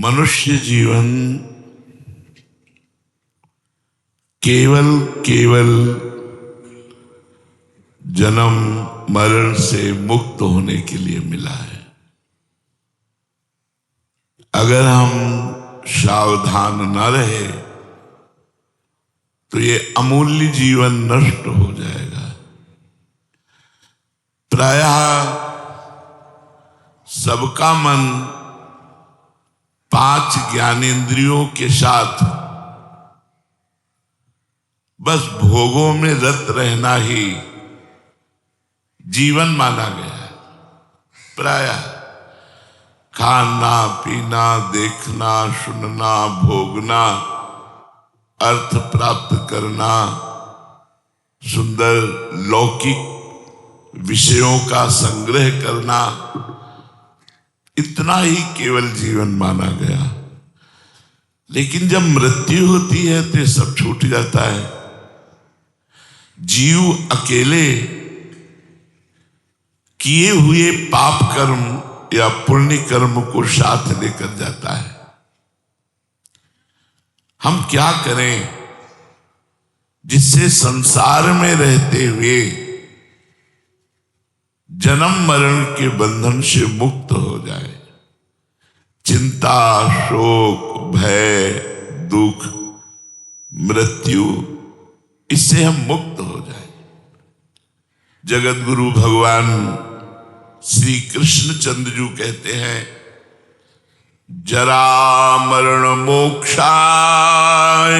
मनुष्य जीवन केवल जन्म मरण से मुक्त होने के लिए मिला है। अगर हम सावधान न रहे तो ये अमूल्य जीवन नष्ट हो जाएगा। प्रायः सबका मन 5 ज्ञानेंद्रियों के साथ बस भोगों में रत रहना ही जीवन माना गया है। प्रायः खाना पीना देखना सुनना भोगना अर्थ प्राप्त करना सुंदर लौकिक विषयों का संग्रह करना इतना ही केवल जीवन माना गया। लेकिन जब मृत्यु होती है तो सब छूट जाता है। जीव अकेले किए हुए पाप कर्म या पुण्य कर्म को साथ लेकर जाता है। हम क्या करें जिससे संसार में रहते हुए जन्म मरण के बंधन से मुक्त हो जाए। चिंता शोक भय दुख मृत्यु इससे हम मुक्त हो जाए। जगत गुरु भगवान श्री कृष्ण चंद्र जी कहते हैं, जरा मरण मोक्षाय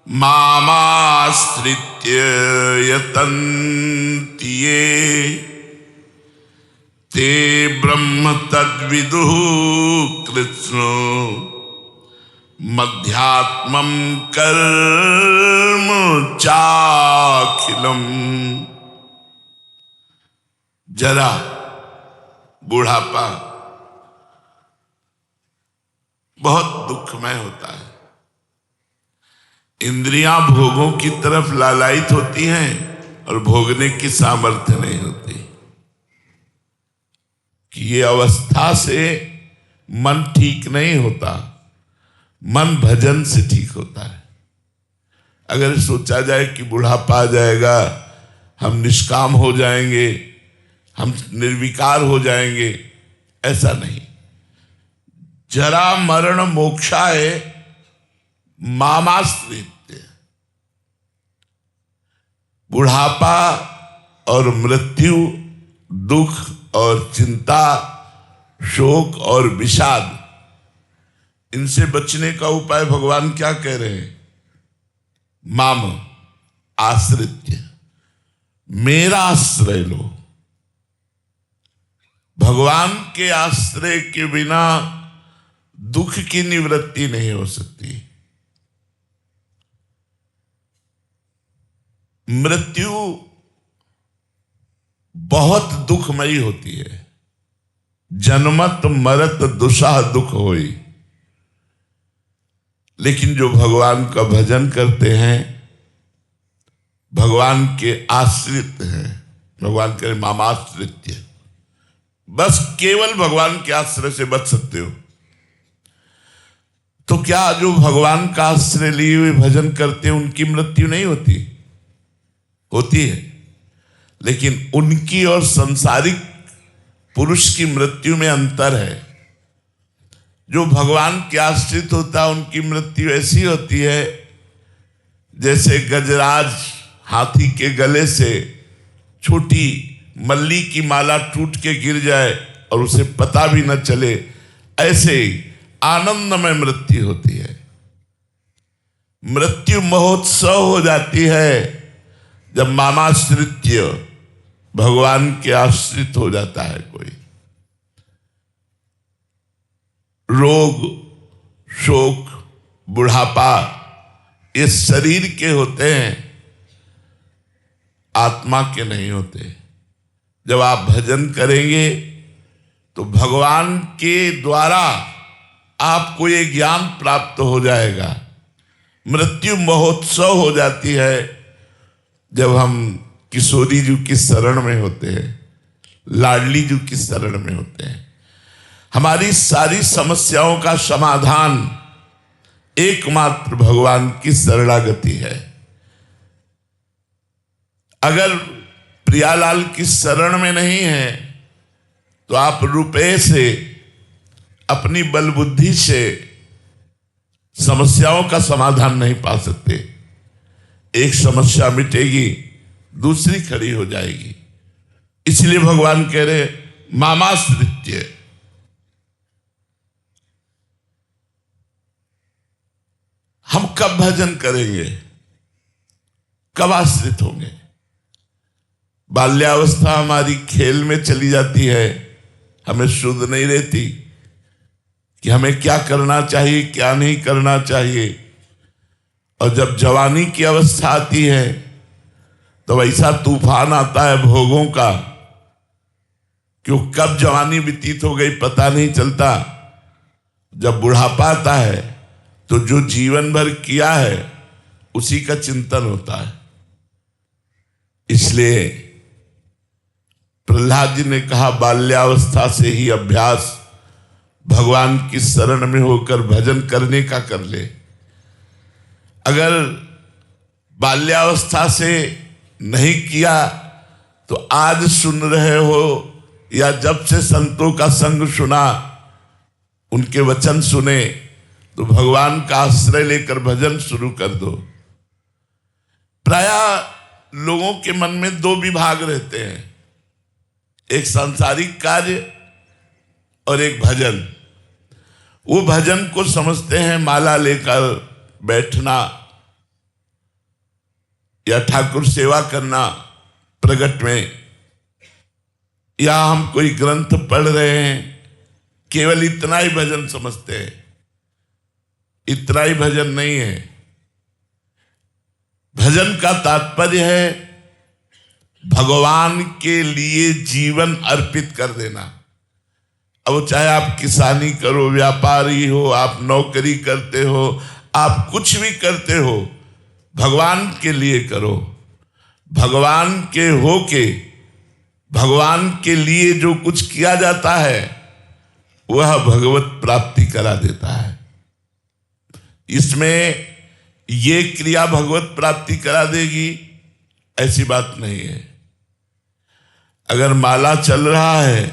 मामाश्रित्य यतन्ति ये ते ब्रह्म तद्विदुः कृष्ण मध्यात्मं कर्म चाखिलम। जरा बुढ़ापा बहुत दुखमय होता है। इंद्रियां भोगों की तरफ लालायित होती हैं और भोगने की सामर्थ्य नहीं होती। कि ये अवस्था से मन ठीक नहीं होता, मन भजन से ठीक होता है। अगर सोचा जाए कि बुढ़ापा आ जाएगा, हम निष्काम हो जाएंगे, हम निर्विकार हो जाएंगे, ऐसा नहीं। जरा मरण मोक्षाय मामाश्रित्य। बुढ़ापा और मृत्यु दुख और चिंता शोक और विषाद इनसे बचने का उपाय भगवान क्या कह रहे हैं? माम आश्रित्य, मेरा आश्रय लो। भगवान के आश्रय के बिना दुख की निवृत्ति नहीं हो सकती। मृत्यु बहुत दुखमयी होती है। जन्मत मरत दुसाह दुख होई। लेकिन जो भगवान का भजन करते हैं, भगवान के आश्रित हैं, भगवान के मामाश्रित्य, बस केवल भगवान के आश्रय से बच सकते हो। तो क्या जो भगवान का आश्रय लिए हुए भजन करते हैं उनकी मृत्यु नहीं होती? होती है। लेकिन उनकी और संसारिक पुरुष की मृत्यु में अंतर है। जो भगवान के आश्रित होता है उनकी मृत्यु ऐसी होती है जैसे गजराज हाथी के गले से छोटी मल्ली की माला टूट के गिर जाए और उसे पता भी न चले, ऐसे ही आनंद में मृत्यु होती है। मृत्यु महोत्सव हो जाती है जब मामाश्रित्य भगवान के आश्रित हो जाता है कोई। रोग शोक बुढ़ापा ये शरीर के होते हैं, आत्मा के नहीं होते। जब आप भजन करेंगे तो भगवान के द्वारा आपको ये ज्ञान प्राप्त हो जाएगा। मृत्यु महोत्सव हो जाती है जब हम किशोरी जी की शरण में होते हैं, लाडली जी की शरण में होते हैं। हमारी सारी समस्याओं का समाधान एकमात्र भगवान की शरणागति है। अगर प्रियालाल की शरण में नहीं है तो आप रुपए से, अपनी बल बुद्धि से समस्याओं का समाधान नहीं पा सकते। एक समस्या मिटेगी, दूसरी खड़ी हो जाएगी। इसलिए भगवान कह रहे मामाश्रित्य। हम कब भजन करेंगे, कब आश्रित होंगे? बाल्यावस्था हमारी खेल में चली जाती है, हमें शुद्ध नहीं रहती कि हमें क्या करना चाहिए, क्या नहीं करना चाहिए। और जब जवानी की अवस्था आती है तो ऐसा तूफान आता है भोगों का कि कब जवानी व्यतीत हो गई पता नहीं चलता। जब बुढ़ापा आता है तो जो जीवन भर किया है उसी का चिंतन होता है। इसलिए प्रहलाद जी ने कहा बाल्यावस्था से ही अभ्यास भगवान की शरण में होकर भजन करने का कर ले। अगर बाल्यावस्था से नहीं किया तो आज सुन रहे हो या जब से संतों का संग सुना, उनके वचन सुने, तो भगवान का आश्रय लेकर भजन शुरू कर दो। प्रायः लोगों के मन में दो विभाग रहते हैं, एक सांसारिक कार्य और एक भजन। वो भजन को समझते हैं माला लेकर बैठना या ठाकुर सेवा करना प्रगट में, या हम कोई ग्रंथ पढ़ रहे हैं, केवल इतना ही भजन समझते हैं। इतना ही भजन नहीं है। भजन का तात्पर्य है भगवान के लिए जीवन अर्पित कर देना। अब चाहे आप किसानी करो, व्यापारी हो, आप नौकरी करते हो, आप कुछ भी करते हो, भगवान के लिए करो। भगवान के होके भगवान के लिए जो कुछ किया जाता है वह भगवत प्राप्ति करा देता है। इसमें ये क्रिया भगवत प्राप्ति करा देगी ऐसी बात नहीं है। अगर माला चल रहा है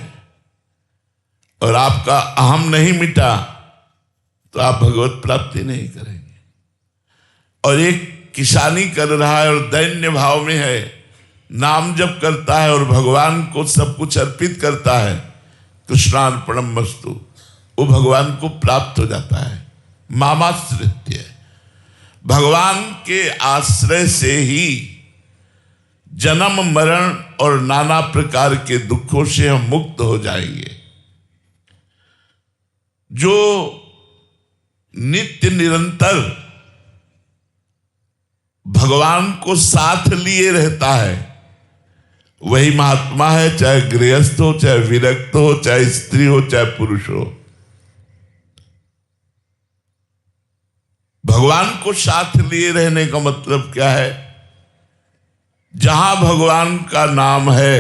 और आपका अहम नहीं मिटा तो आप भगवत प्राप्ति नहीं करेंगे। और एक किसानी कर रहा है और दैन्य भाव में है, नाम जप करता है और भगवान को सब कुछ अर्पित करता है, कृष्णार्पणमस्तु, वो भगवान को प्राप्त हो जाता है। मामाश्रित्य, भगवान के आश्रय से ही जन्म मरण और नाना प्रकार के दुखों से हम मुक्त हो जाएंगे। जो नित्य निरंतर भगवान को साथ लिए रहता है वही महात्मा है, चाहे गृहस्थ हो, चाहे विरक्त हो, चाहे स्त्री हो, चाहे पुरुष हो। भगवान को साथ लिए रहने का मतलब क्या है? जहां भगवान का नाम है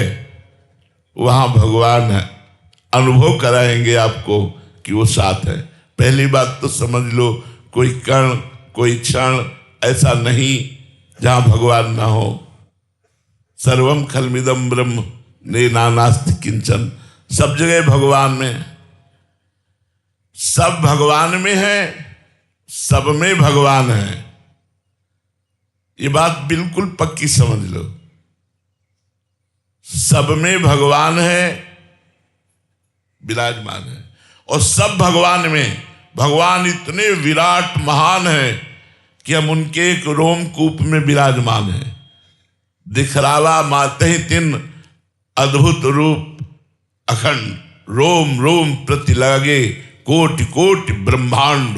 वहां भगवान है, अनुभव कराएंगे आपको कि वो साथ है। पहली बात तो समझ लो, कोई कण कोई क्षण ऐसा नहीं जहां भगवान ना हो। सर्वम खलमिदम ब्रह्म नेनानास्ति किंचन, सब जगह भगवान में, सब भगवान में है, सब में भगवान है। ये बात बिल्कुल पक्की समझ लो। सब में भगवान है, विराजमान है। और सब भगवान में, भगवान इतने विराट महान है कि हम उनके एक रोमकूप में विराजमान है। दिखरावा माते तिन अद्भुत रूप अखंड, रोम रोम प्रति लगे कोटि कोटि ब्रह्मांड।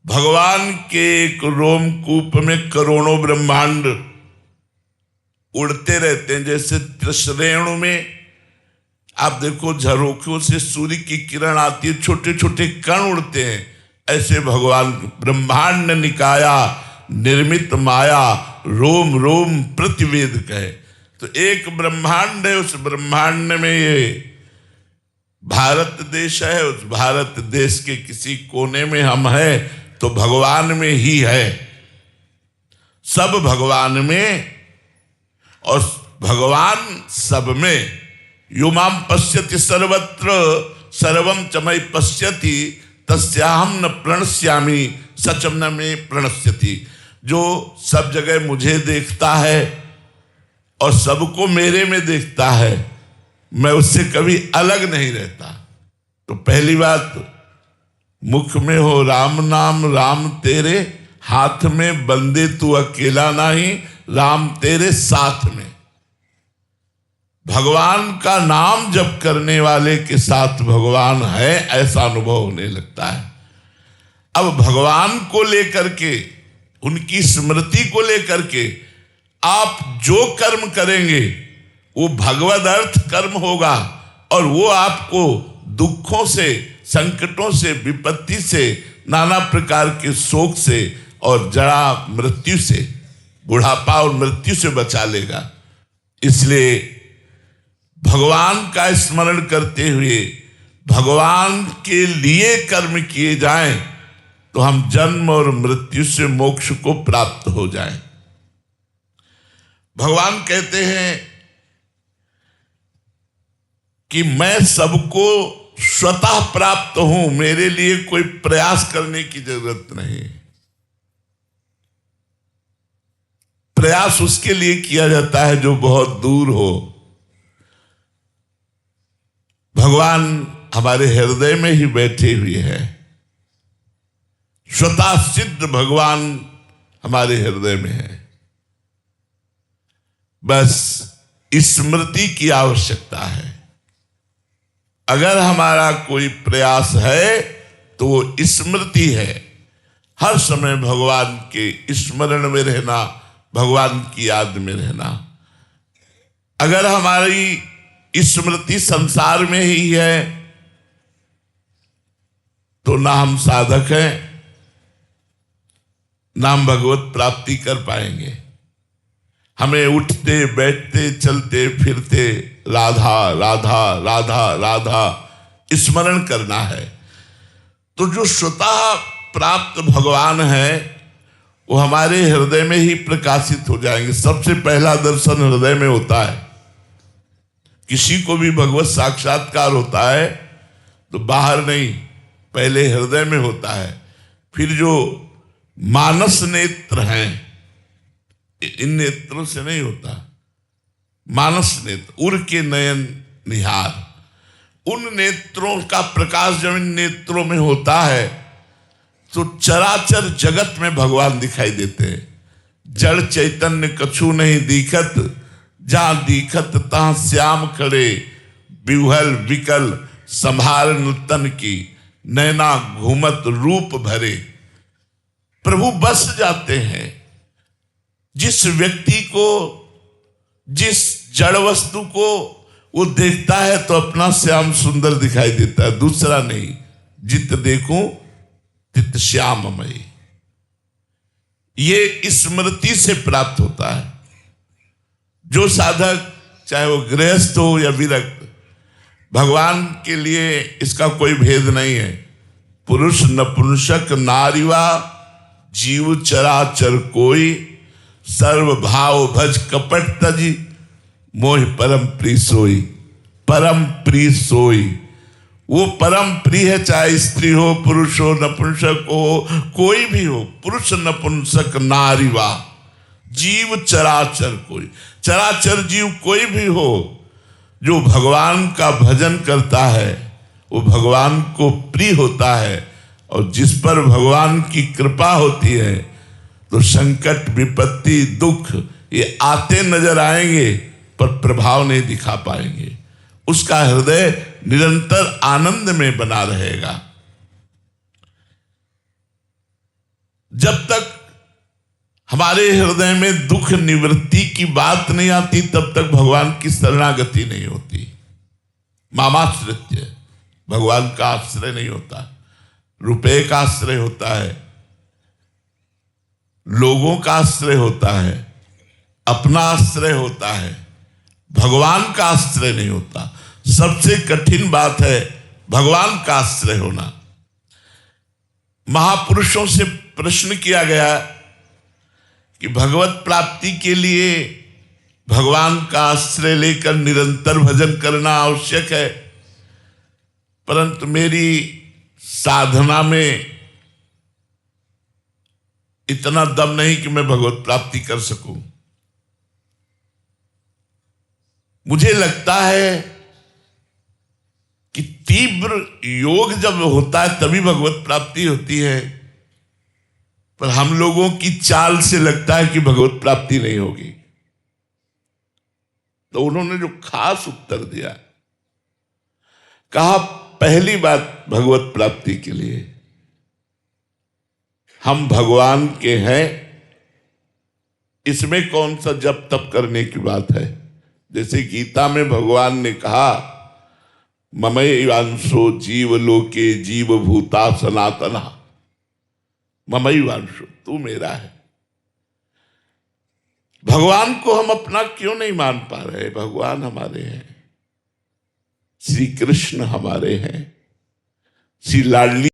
भगवान के एक रोमकूप में करोड़ों ब्रह्मांड उड़ते रहते हैं। जैसे त्रिश्रेणु में आप देखो झरोखों से सूर्य की किरण आती है, छोटे छोटे कण उड़ते हैं, ऐसे भगवान ब्रह्मांड निकाया निर्मित माया रोम रोम प्रतिवेद कहे। तो एक ब्रह्मांड है, उस ब्रह्मांड में ये भारत देश है, उस भारत देश के किसी कोने में हम है तो भगवान में ही है, सब भगवान में और भगवान सब में। युमाम पश्यति सर्वत्र सर्वम च मयि पश्यति तस्याहम न प्रणश्यामि सचम न मे प्रणश्यति। जो सब जगह मुझे देखता है और सबको मेरे में देखता है, मैं उससे कभी अलग नहीं रहता। तो पहली बात, मुख में हो राम नाम, राम तेरे हाथ में, बंदे तू अकेला नहीं, राम तेरे साथ में। भगवान का नाम जप करने वाले के साथ भगवान है, ऐसा अनुभव होने लगता है। अब भगवान को लेकर के, उनकी स्मृति को लेकर के आप जो कर्म करेंगे वो भगवद अर्थ कर्म होगा और वो आपको दुखों से, संकटों से, विपत्ति से, नाना प्रकार के शोक से और जड़ा मृत्यु से, बुढ़ापा और मृत्यु से बचा लेगा। इसलिए भगवान का स्मरण करते हुए भगवान के लिए कर्म किए जाएं तो हम जन्म और मृत्यु से मोक्ष को प्राप्त हो जाएं। भगवान कहते हैं कि मैं सबको स्वतः प्राप्त हूं, मेरे लिए कोई प्रयास करने की जरूरत नहीं। प्रयास उसके लिए किया जाता है जो बहुत दूर हो। भगवान हमारे हृदय में ही बैठे हुए हैं, स्वतः सिद्ध भगवान हमारे हृदय में है। बस स्मृति की आवश्यकता है। अगर हमारा कोई प्रयास है तो वो स्मृति है, हर समय भगवान के स्मरण में रहना, भगवान की याद में रहना। अगर हमारी स्मृति संसार में ही है तो ना हम साधक हैं, ना हम भगवत प्राप्ति कर पाएंगे। हमें उठते बैठते चलते फिरते राधा राधा राधा राधा स्मरण करना है। तो जो स्वतः प्राप्त भगवान है वो हमारे हृदय में ही प्रकाशित हो जाएंगे। सबसे पहला दर्शन हृदय में होता है। किसी को भी भगवत साक्षात्कार होता है तो बाहर नहीं, पहले हृदय में होता है। फिर जो मानस नेत्र हैं, इन नेत्रों से नहीं होता, मानस नेत्र, उर के नयन निहार, उन नेत्रों का प्रकाश जब इन नेत्रों में होता है तो चराचर जगत में भगवान दिखाई देते हैं। जड़ चैतन्य कछु नहीं दिखत, जहां दिखत तहां श्याम खड़े, विह्वल विकल संभार नूतन की, नैना घूमत रूप भरे। प्रभु बस जाते हैं। जिस व्यक्ति को, जिस जड़ वस्तु को वो देखता है तो अपना श्याम सुंदर दिखाई देता है, दूसरा नहीं। जित देखूं तित श्याममयी, ये स्मृति से प्राप्त होता है। जो साधक, चाहे वो गृहस्थ हो या विरक्त, भगवान के लिए इसका कोई भेद नहीं है। पुरुष नपुंसक नारीवा जीव चराचर कोई, सर्व भाव भज कपट तजी, मोह परम प्रिय सोई। परम प्रिय सोई, वो परम प्रिय है, चाहे स्त्री हो, पुरुष हो, नपुंसक हो, कोई भी हो। पुरुष नपुंसक नारीवा जीव चराचर कोई, चराचर जीव कोई भी हो, जो भगवान का भजन करता है वो भगवान को प्रिय होता है। और जिस पर भगवान की कृपा होती है तो संकट, विपत्ति, दुख ये आते नजर आएंगे पर प्रभाव नहीं दिखा पाएंगे। उसका हृदय निरंतर आनंद में बना रहेगा। जब तक हमारे हृदय में दुख निवृत्ति की बात नहीं आती तब तक भगवान की शरणागति नहीं होती। मामाश्रित्य, भगवान का आश्रय नहीं होता। रुपए का आश्रय होता है, लोगों का आश्रय होता है, अपना आश्रय होता है, भगवान का आश्रय नहीं होता। सबसे कठिन बात है भगवान का आश्रय होना। महापुरुषों से प्रश्न किया गया कि भगवत प्राप्ति के लिए भगवान का आश्रय लेकर निरंतर भजन करना आवश्यक है, परंतु मेरी साधना में इतना दम नहीं कि मैं भगवत प्राप्ति कर सकूं। मुझे लगता है कि तीव्र योग जब होता है तभी भगवत प्राप्ति होती है, पर हम लोगों की चाल से लगता है कि भगवत प्राप्ति नहीं होगी। तो उन्होंने जो खास उत्तर दिया, कहा पहली बात भगवत प्राप्ति के लिए हम भगवान के हैं, इसमें कौन सा जप तप करने की बात है। जैसे गीता में भगवान ने कहा ममैवांशो जीव लोके जीव भूता सनातना, ममैवांशो तू मेरा है। भगवान को हम अपना क्यों नहीं मान पा रहे। भगवान हमारे हैं, श्री कृष्ण हमारे हैं, श्री लाडली